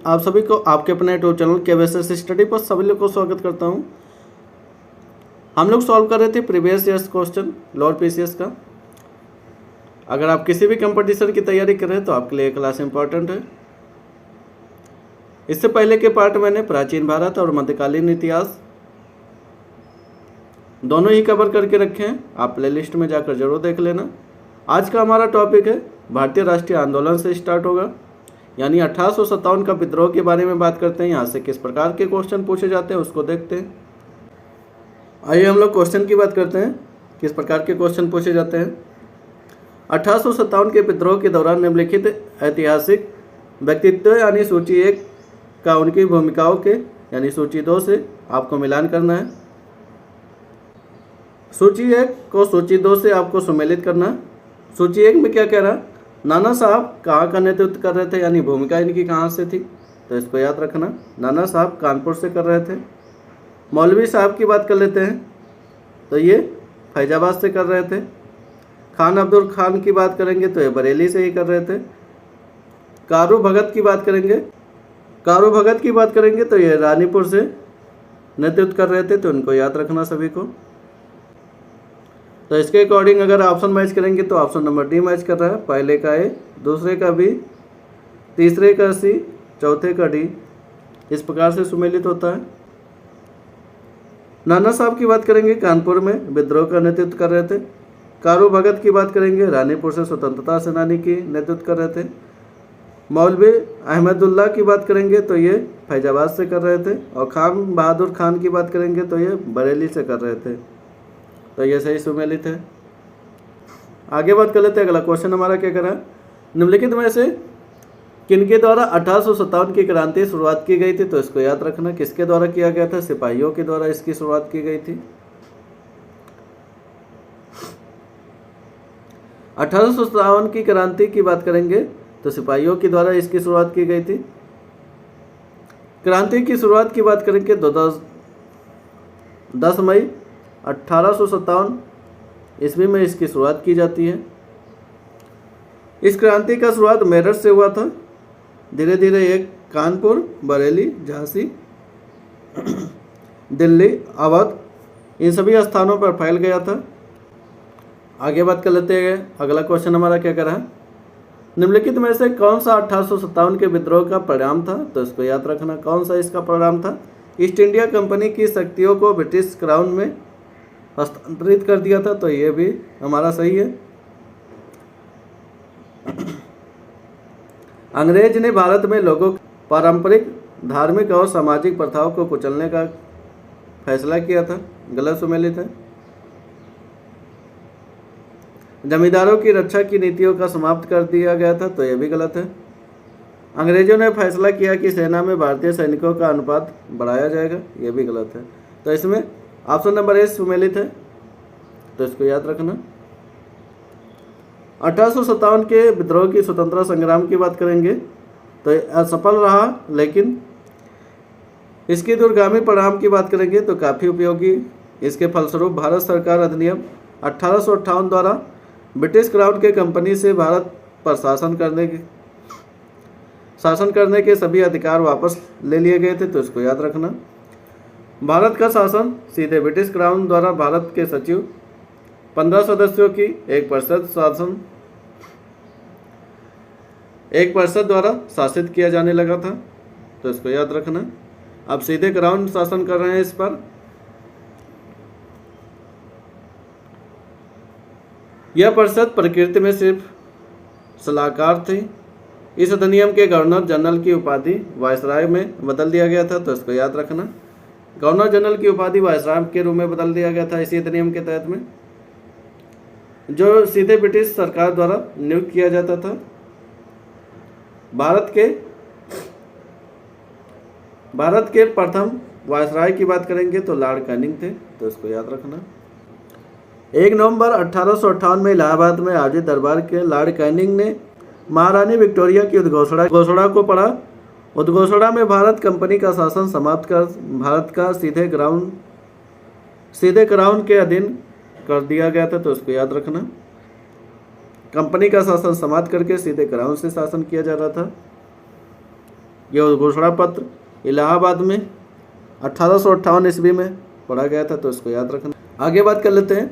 आप सभी को आपके अपने यूट्यूब चैनल केवीएस स्टडी पर सभी लोग को स्वागत करता हूं। हम लोग सॉल्व कर रहे थे previous years question lower PCS का। अगर आप किसी भी कंपटीशन की तैयारी कर रहे हैं तो आपके लिए क्लास इंपॉर्टेंट है। इससे पहले के पार्ट मैंने प्राचीन भारत और मध्यकालीन इतिहास दोनों ही कवर करके रखे हैं, आप प्लेलिस्ट में जाकर जरूर देख लेना। आज का हमारा टॉपिक है भारतीय राष्ट्रीय आंदोलन से स्टार्ट होगा, यानी 1857 का विद्रोह के बारे में बात करते हैं। यहाँ से किस प्रकार के क्वेश्चन पूछे जाते हैं उसको देखते हैं। आइए हम लोग क्वेश्चन की बात करते हैं, किस प्रकार के क्वेश्चन पूछे जाते हैं। 1857 के विद्रोह के दौरान निम्नलिखित ऐतिहासिक व्यक्तित्व यानी सूची 1 का उनकी भूमिकाओं के यानी सूची 2 से आपको मिलान करना है। सूची 1 को सूची 2 से आपको सुमेलित करना है। सूची 1 में क्या कह रहा है, नाना साहब कहाँ का नेतृत्व कर रहे थे, यानी भूमिका इनकी कहाँ से थी, तो इसको याद रखना। नाना साहब कानपुर से कर रहे थे। मौलवी साहब की बात कर लेते हैं तो ये फैजाबाद से कर रहे थे। खान अब्दुल खान की बात करेंगे तो ये बरेली से ही कर रहे थे। कारू भगत की बात करेंगे तो ये रानीपुर से नेतृत्व कर रहे थे, तो उनको याद रखना सभी को। तो इसके अकॉर्डिंग अगर ऑप्शन मैच करेंगे तो ऑप्शन नंबर डी मैच कर रहा है। पहले का ए, दूसरे का बी, तीसरे का सी, चौथे का डी, इस प्रकार से सुमेलित होता है। नाना साहब की बात करेंगे कानपुर में विद्रोह का नेतृत्व कर रहे थे। कारू भगत की बात करेंगे रानीपुर से स्वतंत्रता सेनानी की नेतृत्व कर रहे थे। मौलवी अहमदुल्ला की बात करेंगे तो ये फैजाबाद से कर रहे थे। और खान बहादुर खान की बात करेंगे तो ये बरेली से कर रहे थे, तो ये सही सुमेलित है। आगे बात कर लेते हैं। अगला क्वेश्चन हमारा क्या करा, निम्नलिखित में से किनके द्वारा 1857 की क्रांति शुरुआत की गई थी, तो इसको याद रखना। किसके द्वारा किया गया था, सिपाहियों के द्वारा इसकी शुरुआत की गई थी। 1857 की क्रांति की बात करेंगे तो सिपाहियों के द्वारा इसकी शुरुआत की गई थी। क्रांति की शुरुआत की बात करेंगे तो 10 मई 1857 ईस्वी में इसकी शुरुआत की जाती है। इस क्रांति का शुरुआत मेरठ से हुआ था, धीरे धीरे एक कानपुर, बरेली, झांसी, दिल्ली, अवध, इन सभी स्थानों पर फैल गया था। आगे बात कर लेते हैं। अगला क्वेश्चन हमारा क्या कर रहा है, निम्नलिखित में से कौन सा 1857 के विद्रोह का परिणाम था, तो इसको याद रखना। कौन सा इसका परिणाम था, ईस्ट इंडिया कंपनी की शक्तियों को ब्रिटिश क्राउन में हस्तांतरित कर दिया था, तो ये भी हमारा सही है। अंग्रेज ने भारत में लोगों पारंपरिक धार्मिक और सामाजिक प्रथाओं को कुचलने का फैसला किया था, गलत सुमेलित है। जमींदारों की रक्षा की नीतियों का समाप्त कर दिया गया था, तो यह भी गलत है। अंग्रेजों ने फैसला किया कि सेना में भारतीय सैनिकों का अनुपात बढ़ाया जाएगा, यह भी गलत है। तो इसमें ऑप्शन नंबर ए सुमेलित है, तो इसको याद रखना। 1857 के विद्रोह की स्वतंत्रता संग्राम की बात करेंगे तो असफल रहा, लेकिन इसके दूरगामी परिणाम की बात करेंगे तो काफ़ी उपयोगी। इसके फलस्वरूप भारत सरकार अधिनियम 1858 द्वारा ब्रिटिश क्राउन के कंपनी से भारत पर शासन करने के सभी अधिकार वापस ले लिए गए थे, तो इसको याद रखना। भारत का शासन सीधे ब्रिटिश क्राउन द्वारा भारत के सचिव, 15 सदस्यों की एक परिषद द्वारा शासित किया जाने लगा था, तो इसको याद रखना। अब सीधे क्राउन शासन कर रहे हैं इस पर। यह परिषद प्रकृति में सिर्फ सलाहकार थी। इस अधिनियम के गवर्नर जनरल की उपाधि वायसराय में बदल दिया गया था, तो इसको याद रखना। गवर्नर जनरल की उपाधि वायसराय के रूप में बदल दिया गया था इसी अधिनियम के तहत में, जो सीधे ब्रिटिश सरकार द्वारा नियुक्त किया जाता था। भारत के प्रथम वायसराय की बात करेंगे तो लॉर्ड कैनिंग थे, तो इसको याद रखना। 1 नवंबर 1858 में इलाहाबाद में आयोजित दरबार के लॉर्ड कैनिंग ने महारानी विक्टोरिया की उद्घोषणा को पढ़ा। उद्घोषणा में भारत कंपनी का शासन समाप्त कर भारत का सीधे क्राउन के अधीन कर दिया गया था, तो इसको याद रखना। कंपनी का शासन समाप्त करके सीधे क्राउन से शासन किया जा रहा था। यह घोषणा पत्र इलाहाबाद में 1858 ईस्वी में पढ़ा गया था, तो इसको याद रखना। आगे बात कर लेते हैं।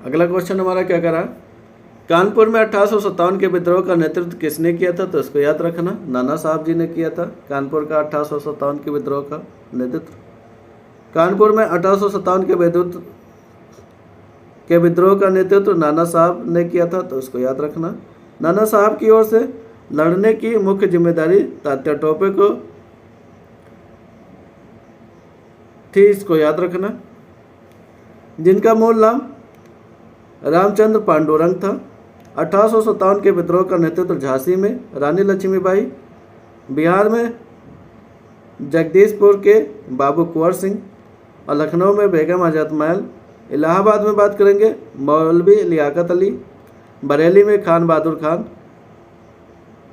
अगला क्वेश्चन हमारा क्या करा, कानपुर में 1857 के विद्रोह का नेतृत्व किसने किया था, तो इसको याद रखना, नाना साहब जी ने किया था कानपुर का 1857 के विद्रोह का नेतृत्व। कानपुर में 1857 के विद्रोह का नेतृत्व नाना साहब ने किया था, तो इसको याद रखना। नाना साहब की ओर से लड़ने की मुख्य जिम्मेदारी तात्या टोपे को थी, इसको याद रखना, जिनका मूल नाम रामचंद्र पांडुरंग था। 1857 के विद्रोह का नेतृत्व झांसी में रानी लक्ष्मीबाई, बिहार में जगदीशपुर के बाबू कुंवर सिंह और लखनऊ में बेगम हजरत महल। इलाहाबाद में बात करेंगे मौलवी लियाकत अली, बरेली में खान बहादुर खान।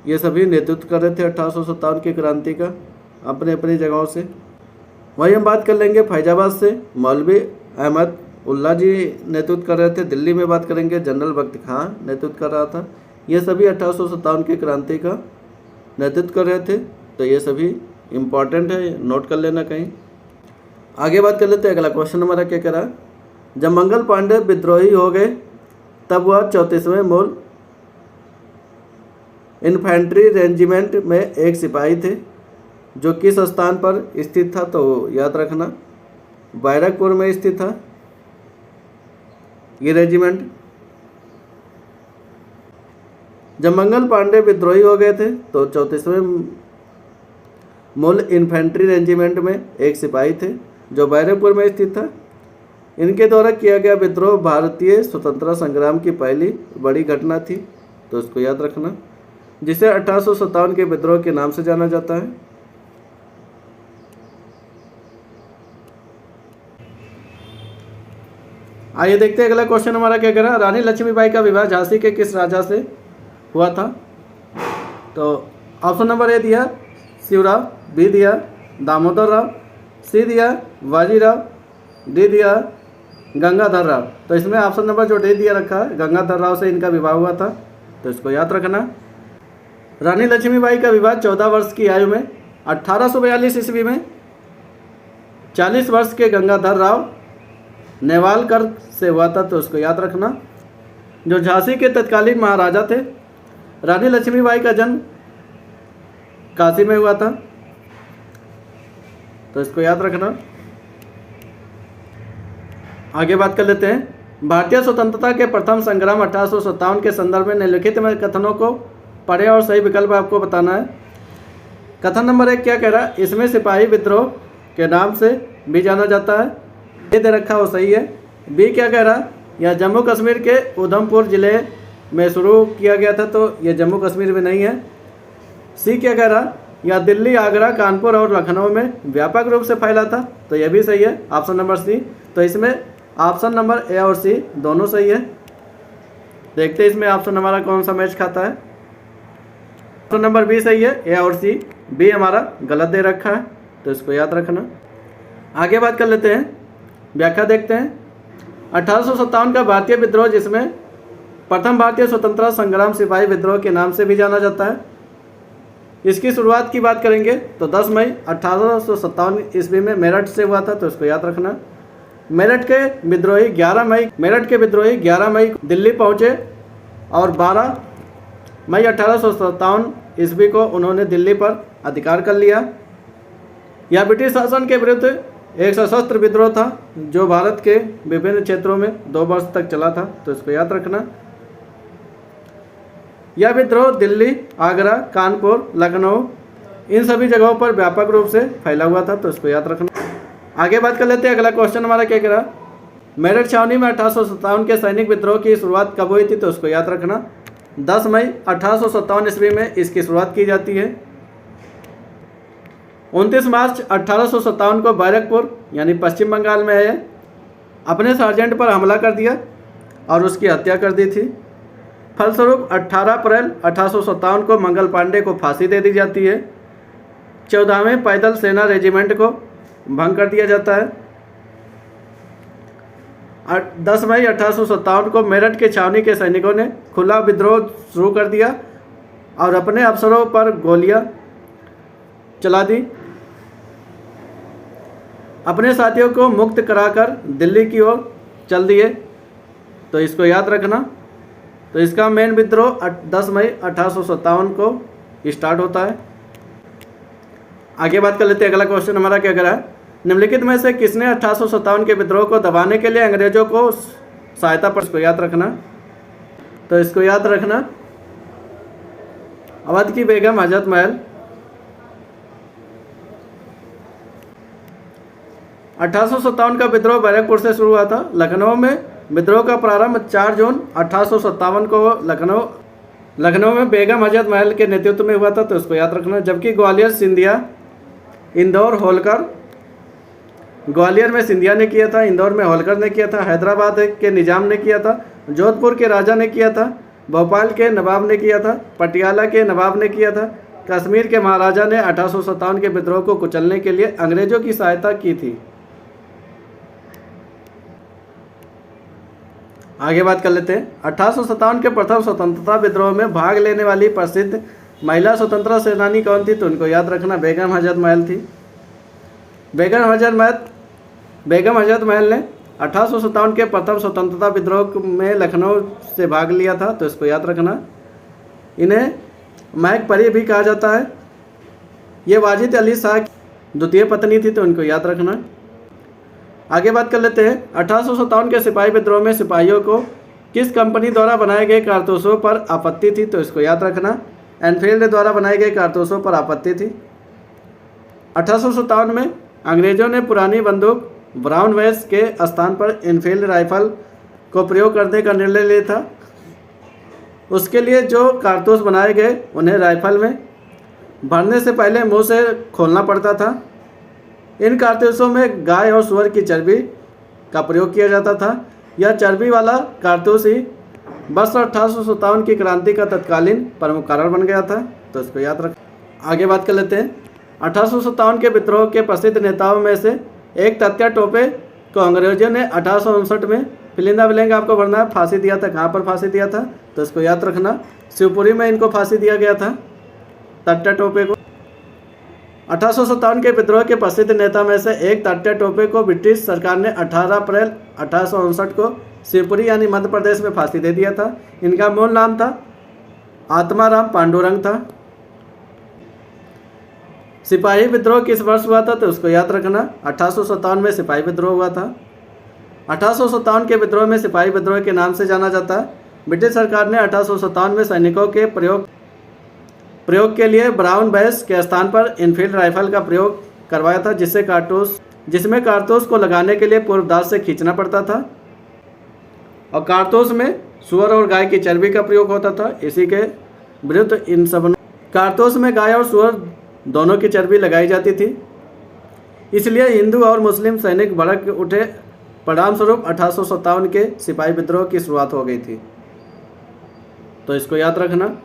ये सभी नेतृत्व कर रहे थे 1857 की क्रांति का अपने अपनी जगहों से। वहीं हम बात कर लेंगे फैजाबाद से मौलवी अहमद उल्ला जी नेतृत्व कर रहे थे। दिल्ली में बात करेंगे जनरल बख्त खां नेतृत्व कर रहा था। ये सभी 1857 की क्रांति का नेतृत्व कर रहे थे, तो ये सभी इम्पॉर्टेंट है, नोट कर लेना कहीं। आगे बात कर लेते हैं। अगला क्वेश्चन हमारा क्या करा, जब मंगल पांडे विद्रोही हो गए तब वह 34वें मूल इन्फेंट्री रेजिमेंट में एक सिपाही थे, जो किस स्थान पर स्थित था, तो याद रखना बैरकपुर में स्थित था ये रेजिमेंट। जब मंगल पांडे विद्रोही हो गए थे तो 34वें मूल इन्फेंट्री रेजिमेंट में एक सिपाही थे, जो बैरकपुर में स्थित था। इनके द्वारा किया गया विद्रोह भारतीय स्वतंत्रता संग्राम की पहली बड़ी घटना थी, तो इसको याद रखना, जिसे 1857 के विद्रोह के नाम से जाना जाता है। आइए देखते हैं अगला क्वेश्चन हमारा क्या कह रहा है, रानी लक्ष्मीबाई का विवाह झांसी के किस राजा से हुआ था, तो ऑप्शन नंबर ए दिया शिवराव, बी दिया दामोदर राव, सी दिया बाजीराव, डी दिया गंगाधर राव। तो इसमें ऑप्शन नंबर जो डी दिया रखा है गंगाधर राव से इनका विवाह हुआ था, तो इसको याद रखना। रानी लक्ष्मीबाई का विवाह 14 वर्ष की आयु में 1842 ईस्वी में 40 वर्ष के गंगाधर राव नेवालकर से हुआ था, तो उसको याद रखना, जो झांसी के तत्कालीन महाराजा थे। रानी लक्ष्मीबाई का जन्म काशी में हुआ था, तो इसको याद रखना। आगे बात कर लेते हैं। भारतीय स्वतंत्रता के प्रथम संग्राम 1857 के संदर्भ में निम्नलिखित में कथनों को पढ़े और सही विकल्प आपको बताना है। कथन नंबर 1 क्या कह रहा है, इसमें सिपाही विद्रोह के नाम से भी जाना जाता है, ये दे रखा वो सही है। बी क्या कह रहा है, यह जम्मू कश्मीर के उधमपुर ज़िले में शुरू किया गया था, तो यह जम्मू कश्मीर में नहीं है। सी क्या कह रहा, यह दिल्ली, आगरा, कानपुर और लखनऊ में व्यापक रूप से फैला था, तो यह भी सही है, ऑप्शन नंबर सी। तो इसमें ऑप्शन नंबर ए और सी दोनों सही है। देखते हैं इसमें ऑप्शन हमारा कौन सा मैच खाता है। ऑप्शन नंबर बी सही है, ए और सी, बी हमारा गलत दे रखा है, तो इसको याद रखना। आगे बात कर लेते हैं, व्याख्या देखते हैं। 1857 का भारतीय विद्रोह, जिसमें प्रथम भारतीय स्वतंत्रता संग्राम सिपाही विद्रोह के नाम से भी जाना जाता है, इसकी शुरुआत की बात करेंगे तो 10 मई 1857 ईस्वी में मेरठ से हुआ था, तो इसको याद रखना। मेरठ के विद्रोही 11 मई दिल्ली पहुंचे और 12 मई 1857 ईस्वी को उन्होंने दिल्ली पर अधिकार कर लिया। यह ब्रिटिश शासन के विरुद्ध एक सशस्त्र विद्रोह था, जो भारत के विभिन्न क्षेत्रों में 2 वर्ष तक चला था, तो इसको याद रखना। यह विद्रोह दिल्ली, आगरा, कानपुर, लखनऊ इन सभी जगहों पर व्यापक रूप से फैला हुआ था, तो इसको याद रखना। आगे बात कर लेते हैं। अगला क्वेश्चन हमारा क्या कह रहा, मेरठ छावनी में 1857 के सैनिक विद्रोह की शुरुआत कब हुई थी, तो उसको याद रखना। 10 मई 1857 ईस्वी में इसकी शुरुआत की जाती है। 29 मार्च 1857 को बैरकपुर यानी पश्चिम बंगाल में है अपने सार्जेंट पर हमला कर दिया और उसकी हत्या कर दी थी। फलस्वरूप 18 अप्रैल 1857 को मंगल पांडे को फांसी दे दी जाती है। 14वें पैदल सेना रेजिमेंट को भंग कर दिया जाता है। 10 मई 1857 को मेरठ के छावनी के सैनिकों ने खुला विद्रोह शुरू कर दिया और अपने अफसरों पर गोलियां चला दी। अपने साथियों को मुक्त कराकर दिल्ली की ओर चल दिए। तो इसको याद रखना। तो इसका मेन विद्रोह 10 मई 1857 को स्टार्ट होता है। आगे बात कर लेते हैं। अगला क्वेश्चन हमारा क्या करा है, निम्नलिखित में से किसने 1857 के विद्रोह को दबाने के लिए अंग्रेजों को सहायता पर, इसको याद रखना। तो इसको याद रखना, अवध की बेगम हजरत महल। 1857 का विद्रोह बैरकपुर से शुरू हुआ था। लखनऊ में विद्रोह का प्रारंभ 4 जून 1857 को लखनऊ में बेगम हजरत महल के नेतृत्व में हुआ था। तो इसको याद रखना। जबकि ग्वालियर सिंधिया, इंदौर होलकर, ग्वालियर में सिंधिया ने किया था, इंदौर में होलकर ने किया था, हैदराबाद के निजाम ने किया था, जोधपुर के राजा ने किया था, भोपाल के नवाब ने किया था, पटियाला के नवाब ने किया था, कश्मीर के महाराजा ने 1857 के विद्रोह को कुचलने के लिए अंग्रेजों की सहायता की थी। आगे बात कर लेते हैं। 1857 के प्रथम स्वतंत्रता विद्रोह में भाग लेने वाली प्रसिद्ध महिला स्वतंत्रता सेनानी कौन थी? तो उनको याद रखना, बेगम हजरत महल थी। बेगम हजरत महल ने 1857 के प्रथम स्वतंत्रता विद्रोह में लखनऊ से भाग लिया था। तो इसको याद रखना। इन्हें महक परी भी कहा जाता है। ये वाजिद अली शाह की द्वितीय पत्नी थी। तो उनको याद रखना। आगे बात कर लेते हैं। 1857 के सिपाही विद्रोह में सिपाहियों को किस कंपनी द्वारा बनाए गए कारतूसों पर आपत्ति थी? तो इसको याद रखना, एनफील्ड द्वारा बनाए गए कारतूसों पर आपत्ति थी। 1857 में अंग्रेजों ने पुरानी बंदूक ब्राउन वेस के स्थान पर एनफील्ड राइफल को प्रयोग करने का निर्णय लिया था। उसके लिए जो कारतूस बनाए गए उन्हें राइफल में भरने से पहले मुंह से खोलना पड़ता था। इन कारतूसों में गाय और सूअर की चर्बी का प्रयोग किया जाता था। यह चर्बी वाला कारतूस ही वर्ष 1857 की क्रांति का तत्कालीन प्रमुख कारण बन गया था। तो इसको याद रख। आगे बात कर लेते हैं। 1857 के विद्रोह के प्रसिद्ध नेताओं में से एक तात्या टोपे को अंग्रेजों ने 1859 में फिलिंदा ब्लैंक आपको भरना है, फांसी दिया था। कहाँ पर फांसी दिया था? तो इसको याद रखना, शिवपुरी में इनको फांसी दिया गया था, तात्या टोपे को। 1857 के विद्रोह के प्रसिद्ध नेता में से एक तात्या टोपे को ब्रिटिश सरकार ने 18 अप्रैल 1859 को शिवपुरी यानी मध्य प्रदेश में फांसी दे दिया था। इनका मूल नाम था आत्माराम पांडुरंग था। सिपाही विद्रोह किस वर्ष हुआ था? तो उसको याद रखना, 1857 में सिपाही विद्रोह हुआ था। 1857 के विद्रोह में सिपाही विद्रोह के नाम से जाना जाता है। ब्रिटिश सरकार ने 1857 में सैनिकों के प्रयोग के लिए ब्राउन बैस के स्थान पर इनफील्ड राइफल का प्रयोग करवाया था, जिसमें कारतूस को लगाने के लिए पूर्वदास से खींचना पड़ता था और कारतूस में सूअर और गाय की चर्बी का प्रयोग होता था। इसी के विरुद्ध इन सब कारतूस में गाय और सूअर दोनों की चर्बी लगाई जाती थी। इसलिए हिंदू और मुस्लिम सैनिक भड़क उठे। परिणाम स्वरूप 1857 के सिपाही विद्रोह की शुरुआत हो गई थी। तो इसको याद रखना।